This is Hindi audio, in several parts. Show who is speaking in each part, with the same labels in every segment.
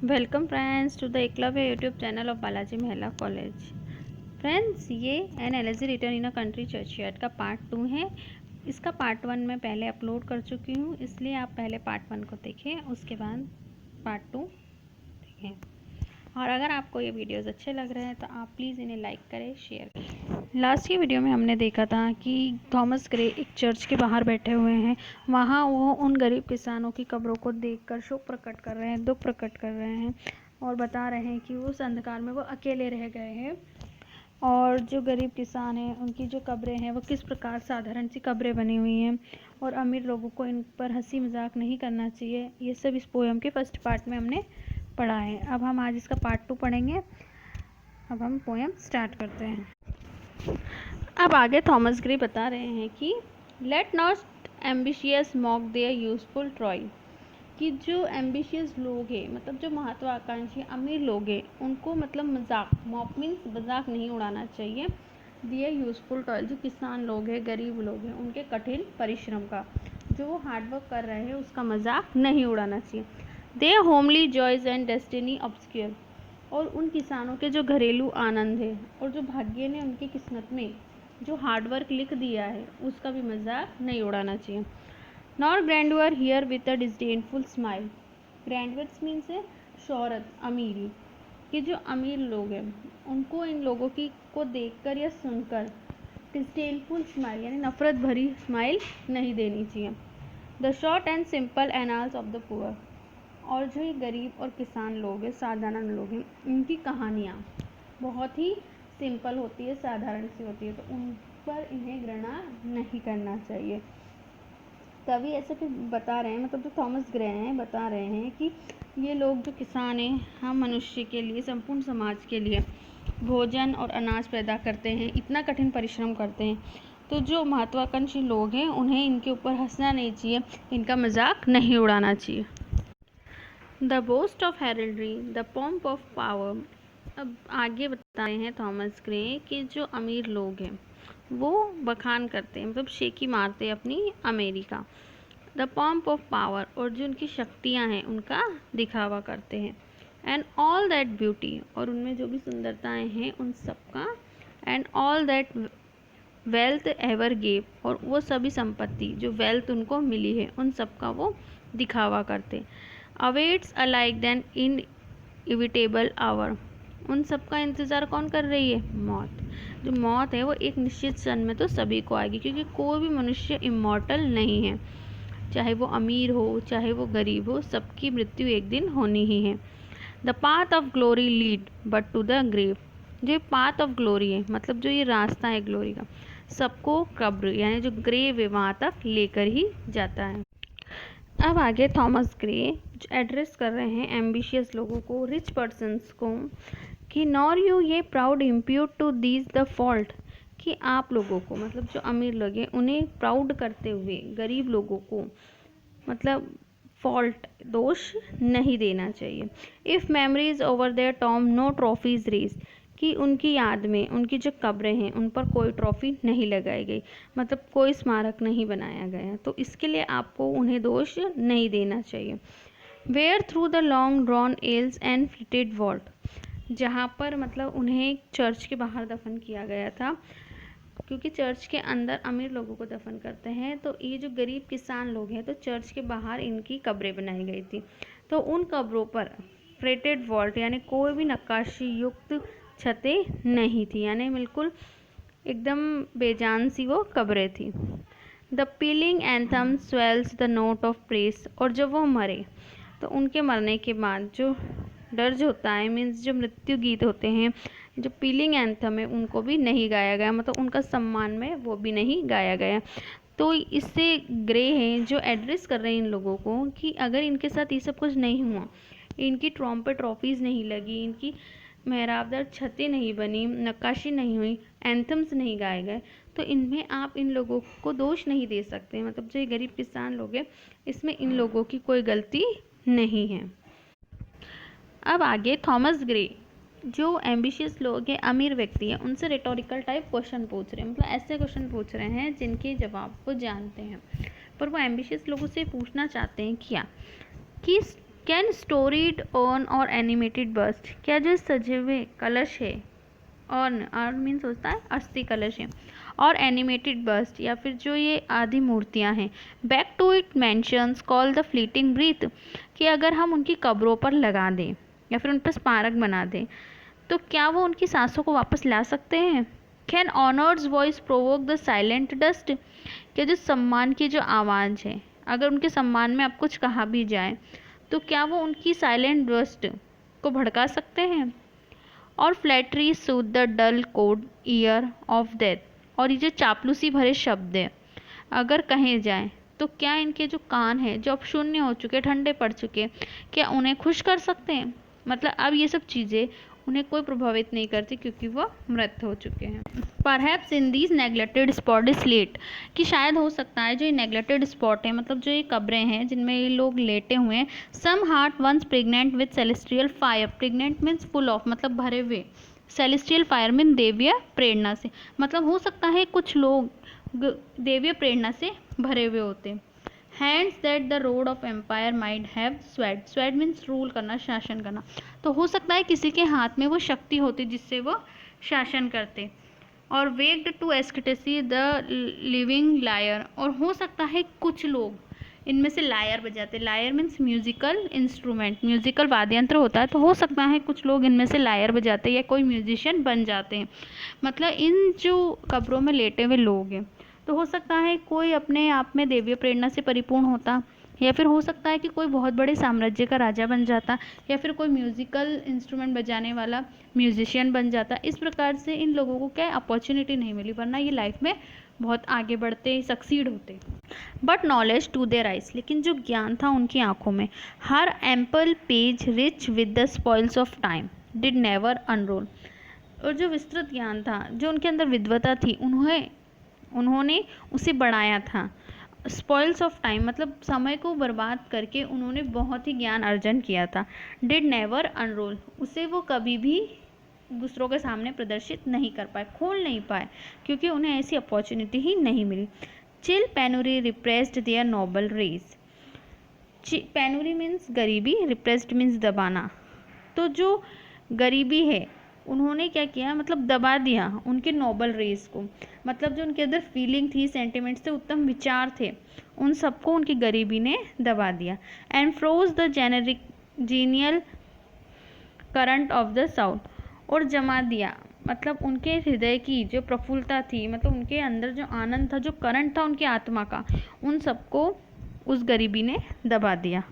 Speaker 1: Welcome friends to the Eklavya YouTube channel of Balaji Mahila college. Friends, ये an elegy written in a country churchyard का पार्ट 2 है। इसका पार्ट 1 मैं पहले अपलोड कर चुकी हूँ, इसलिए आप पहले पार्ट 1 को देखें, उसके बाद पार्ट 2 देखें। और अगर आपको ये वीडियोस अच्छे लग रहे हैं तो आप प्लीज़ इन्हें लाइक करें, शेयर करें। लास्ट की वीडियो में हमने देखा था कि थॉमस ग्रे एक चर्च के बाहर बैठे हुए हैं। वहाँ वो उन गरीब किसानों की कब्रों को देखकर शोक प्रकट कर रहे हैं, दुख प्रकट कर रहे हैं और बता रहे हैं कि उस अंधकार में वो अकेले रह गए हैं और जो गरीब किसान हैं उनकी जो कब्रें हैं वो किस प्रकार साधारण सी कब्रें बनी हुई हैं और अमीर लोगों को इन पर हंसी मजाक नहीं करना चाहिए। ये सब इस पोएम के फर्स्ट पार्ट में हमने पढ़ा है। अब हम आज इसका पार्ट 2 पढ़ेंगे। अब हम पोएम स्टार्ट करते हैं। अब आगे थॉमस ग्रे बता रहे हैं कि let not ambitious mock their useful toil, कि जो एम्बिशियस लोग हैं, मतलब जो महत्वाकांक्षी अमीर लोग हैं, उनको मतलब मजाक, मॉक मीन्स मजाक नहीं उड़ाना चाहिए। दियर यूजफुल टॉयल, जो किसान लोग हैं, गरीब लोग हैं, उनके कठिन परिश्रम का, जो वो हार्डवर्क कर रहे हैं, उसका मजाक नहीं उड़ाना चाहिए। Their homely joys and destiny obscure, और उन किसानों के जो घरेलू आनंद है और जो भाग्य ने उनकी किस्मत में जो हार्डवर्क लिख दिया है, उसका भी मजाक नहीं उड़ाना चाहिए। Nor grandeur hear with a disdainful smile, grandeurs means है शोहरत, अमीरी, कि जो अमीर लोग हैं उनको इन लोगों की को देखकर या सुनकर डिस्डेनफुल स्माइल यानी नफरत भरी स्माइल नहीं देनी चाहिए। The short and simple annals of the poor, और जो ये गरीब और किसान लोग हैं, साधारण लोग हैं, इनकी कहानियाँ बहुत ही सिंपल होती है, साधारण सी होती है, तो उन पर इन्हें घृणा नहीं करना चाहिए। कवि ऐसे फिर बता रहे हैं, मतलब जो थॉमस ग्रे हैं बता रहे हैं कि ये लोग जो किसान हैं, हम मनुष्य के लिए, संपूर्ण समाज के लिए भोजन और अनाज पैदा करते हैं, इतना कठिन परिश्रम करते हैं, तो जो महत्वाकांक्षी लोग हैं उन्हें इनके ऊपर हंसना नहीं चाहिए, इनका मजाक नहीं उड़ाना चाहिए। The boast of heraldry, the pomp of power. अब आगे बता रहे हैं थॉमस ग्रे कि जो अमीर लोग हैं वो बखान करते हैं, मतलब शेकी मारते हैं अपनी अमीरी का। द पॉम्प ऑफ पावर, और जो उनकी शक्तियाँ हैं उनका दिखावा करते हैं। एंड ऑल दैट ब्यूटी, और उनमें जो भी सुंदरताएँ हैं उन सब का। And all that wealth ever gave, और वो सभी संपत्ति जो वेल्थ उनको मिली है उन सब का वो दिखावा करते। Awaits alike then inevitable hour, उन सब का इंतज़ार कौन कर रही है? मौत। जो मौत है वो एक निश्चित क्षण में तो सभी को आएगी, क्योंकि कोई भी मनुष्य इमॉर्टल नहीं है, चाहे वो अमीर हो चाहे वो गरीब हो, सबकी मृत्यु एक दिन होनी ही है। The path of glory lead but to the grave, जो पाथ ऑफ ग्लोरी है, मतलब जो ये रास्ता है ग्लोरी का, सबको कब्र यानी जो ग्रेव है वहाँ तक लेकर ही जाता है। अब आगे थॉमस ग्रे एड्रेस कर रहे हैं एम्बिशियस लोगों को, रिच पर्सन्स को, कि nor you ye proud impute to these the fault, कि आप लोगों को, मतलब जो अमीर लोग हैं उन्हें प्राउड करते हुए गरीब लोगों को मतलब फॉल्ट, दोष नहीं देना चाहिए। If memories over their tomb no trophies raise, कि उनकी याद में उनकी जो कब्रें हैं उन पर कोई ट्रॉफी नहीं लगाई गई, मतलब कोई स्मारक नहीं बनाया गया, तो इसके लिए आपको उन्हें दोष नहीं देना चाहिए। Where through the long drawn एल्स एंड फ्लिटेड वॉल्ट, जहाँ पर मतलब उन्हें चर्च के बाहर दफन किया गया था, क्योंकि चर्च के अंदर अमीर लोगों को दफन करते हैं, तो ये जो गरीब किसान लोग हैं तो चर्च के बाहर इनकी कब्रें बनाई गई थी, तो उन कब्रों पर फ्रेटेड वॉल्ट यानी कोई भी नक्काशी युक्त छतें नहीं थी, यानी बिल्कुल एकदम बेजान सी वो कब्रें थी। The piling anthem swells the note of press, और जब वो मरे तो उनके मरने के बाद जो दर्ज होता है, मीन्स जो मृत्यु गीत होते हैं, जो पीलिंग एंथम है, उनको भी नहीं गाया गया, मतलब उनका सम्मान में वो भी नहीं गाया गया। तो इससे ग्रे हैं जो एड्रेस कर रहे हैं इन लोगों को कि अगर इनके साथ ये सब कुछ नहीं हुआ, इनकी ट्रॉम्पेट ट्रॉफीज़ नहीं लगी, इनकी मेहराबदार छतें नहीं बनी, नक्काशी नहीं हुई, एंथम्स नहीं गाए गए, तो इनमें आप इन लोगों को दोष नहीं दे सकते, मतलब जो ये गरीब किसान लोग हैं इसमें इन लोगों की कोई गलती नहीं है। अब आगे थॉमस ग्रे जो एम्बिशियस लोग हैं, अमीर व्यक्ति हैं, उनसे रिटोरिकल टाइप क्वेश्चन पूछ रहे हैं, मतलब ऐसे क्वेश्चन पूछ रहे हैं जिनके जवाब वो जानते हैं, पर वो एम्बिशियस लोगों से पूछना चाहते हैं क्या, कि कैन स्टोरीड ऑन और एनिमेटेड बस्ट, क्या जो सजे हुए कलश है, और मीन्स होता है अस्थि कलश है, और एनिमेटेड बस्ट या फिर जो ये आदि मूर्तियां हैं, back to it mansions call the fleeting breath, कि अगर हम उनकी कब्रों पर लगा दें या फिर उन पर स्मारक बना दें तो क्या वो उनकी सांसों को वापस ला सकते हैं। Can honours voice provoke the silent dust, क्या जो सम्मान की जो आवाज़ है, अगर उनके सम्मान में अब कुछ कहा भी जाए तो क्या वो उनकी साइलेंट डस्ट को भड़का सकते हैं। और flattery soothe the dull cold ear of death, और ये जो चापलूसी भरे शब्द हैं अगर कहे जाएं तो क्या इनके जो कान हैं जो अब शून्य हो चुके, ठंडे पड़ चुके, क्या उन्हें खुश कर सकते हैं। मतलब अब ये सब चीज़ें उन्हें कोई प्रभावित नहीं करती क्योंकि वो मृत हो चुके हैं। Perhaps in these neglected spot is laid, कि शायद हो सकता है जो ये नेग्लेक्टेड स्पॉट है, मतलब जो ये कब्रें हैं जिनमें ये लोग लेटे हुए हैं, some heart once pregnant with celestial fire, pregnant means full of, मतलब भरे हुए, सेलेस्टियल फायर मीन देवीय प्रेरणा से, मतलब हो सकता है कुछ लोग देवीय प्रेरणा से भरे हुए होते हैं। Hands that the rod of empire might have swayed, swayed means rule करना, शासन करना, तो हो सकता है किसी के हाथ में वो शक्ति होती जिससे वो शासन करते। और waked to ecstasy the living lyre, और हो सकता है कुछ लोग इनमें से लायर बजाते, lyre means musical instrument, musical वाद्य यंत्र होता है, तो हो सकता है कुछ लोग इनमें से लायर बजाते या कोई म्यूजिशियन बन जाते हैं। मतलब इन जो कब्रों में लेटे हुए लोग हैं तो हो सकता है कोई अपने आप में देवीय प्रेरणा से परिपूर्ण होता, या फिर हो सकता है कि कोई बहुत बड़े साम्राज्य का राजा बन जाता, या फिर कोई म्यूजिकल इंस्ट्रूमेंट बजाने वाला म्यूजिशियन बन जाता। इस प्रकार से इन लोगों को क्या अपॉर्चुनिटी नहीं मिली, वरना ये लाइफ में बहुत आगे बढ़ते, सक्सीड होते। But knowledge to their eyes, लेकिन जो ज्ञान था उनकी आंखों में, her ample page rich with the spoils of time did never unroll, और जो विस्तृत ज्ञान था, जो उनके अंदर विद्वता थी, उन्होंने उसे बढ़ाया था। स्पॉइल्स ऑफ टाइम मतलब समय को बर्बाद करके उन्होंने बहुत ही ज्ञान अर्जन किया था। डिड नेवर अनरोल, उसे वो कभी भी दूसरों के सामने प्रदर्शित नहीं कर पाए, खोल नहीं पाए, क्योंकि उन्हें ऐसी अपॉर्चुनिटी ही नहीं मिली। Chill penury repressed their noble rage, penury means गरीबी, रिप्रेस्ड मीन्स दबाना, तो जो गरीबी है उन्होंने क्या किया, मतलब दबा दिया उनके नोबल रेस को, मतलब जो उनके अंदर फीलिंग थी, सेंटिमेंट्स थे, उत्तम विचार थे, उन सबको उनकी गरीबी ने दबा दिया। And froze the generic genial current of the south, और जमा दिया, मतलब उनके हृदय की जो प्रफुल्लता थी, मतलब उनके अंदर जो आनंद था, जो करंट था उनकी आत्मा का, उन सबको उस गरीबी ने दबा दिया।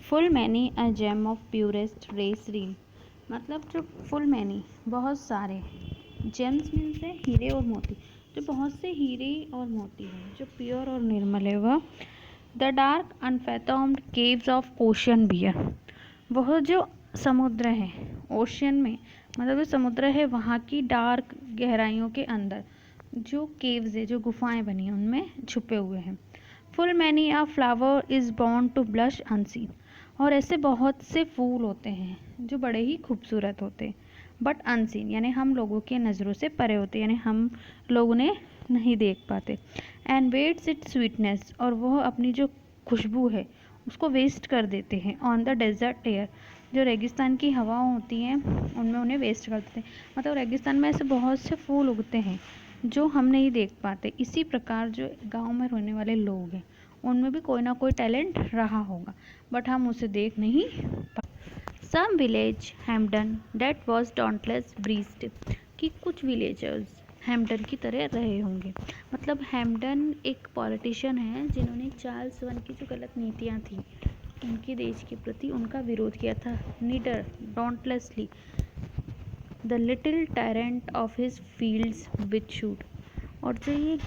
Speaker 1: Full many a gem of purest ray रील, मतलब जो फुल मैनी बहुत सारे, जेम्स मीन्स है हीरे और मोती, जो बहुत से हीरे और मोती हैं, जो प्योर और निर्मल है वह। The dark unfathomed caves of ocean bear, वह जो समुद्र है ओशियन में, मतलब जो समुद्र है वहाँ की डार्क गहराइयों के अंदर जो केव्स है, जो गुफाएं बनी हैं उनमें छुपे हुए हैं। Full many a flower is born to blush unseen, और ऐसे बहुत से फूल होते हैं जो बड़े ही खूबसूरत होते हैं, बट अनसीन यानी हम लोगों की नज़रों से परे होते, यानी हम लोग उन्हें नहीं देख पाते। एंड वेट्स इट स्वीटनेस, और वह अपनी जो खुशबू है उसको वेस्ट कर देते हैं। ऑन द डेजर्ट एयर, जो रेगिस्तान की हवा होती हैं उनमें उन्हें वेस्ट कर देते हैं, मतलब रेगिस्तान में ऐसे बहुत से फूल उगते हैं जो हम नहीं देख पाते। इसी प्रकार जो गांव में रहने वाले लोग हैं उनमें भी कोई ना कोई टैलेंट रहा होगा, बट हम उसे देख नहीं पाते। Some village Hampden that was dauntless breast, कि कुछ विलेजर्स हैम्पडन की तरह रहे होंगे, मतलब हैम्पडन एक पॉलिटिशियन है जिन्होंने चार्ल्स वन की जो गलत नीतियाँ थी उनके देश के प्रति उनका विरोध किया था, निडर dauntlessly the little tyrant of his fields withstood, और जो ये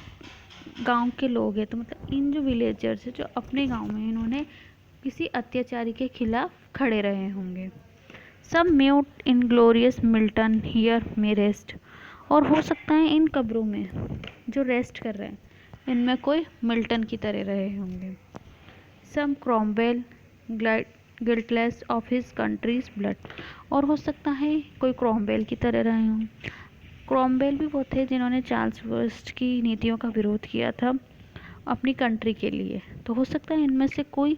Speaker 1: गांव के लोग हैं, तो मतलब इन जो विलेजर्स हैं जो अपने गांव में इन्होंने किसी अत्याचारी के खिलाफ खड़े रहे होंगे। सब mute in glorious Milton here may rest, और हो सकता है इन कब्रों में जो रेस्ट कर रहे हैं इनमें कोई मिल्टन की तरह रहे होंगे। Some Cromwell guiltless of his country's blood, और हो सकता है कोई क्रॉमवेल की तरह रहे हों। क्रॉमवेल भी वो थे जिन्होंने चार्ल्स फर्स्ट की नीतियों का विरोध किया था अपनी कंट्री के लिए, तो हो सकता है इनमें से कोई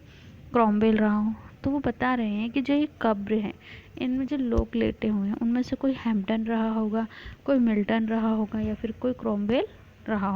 Speaker 1: क्रॉमवेल रहा हो। तो वो बता रहे हैं कि जो ये कब्र है, इनमें जो लोग लेटे हुए हैं उनमें से कोई हैम्पटन रहा होगा, कोई मिल्टन रहा होगा या फिर कोई क्रॉमवेल रहा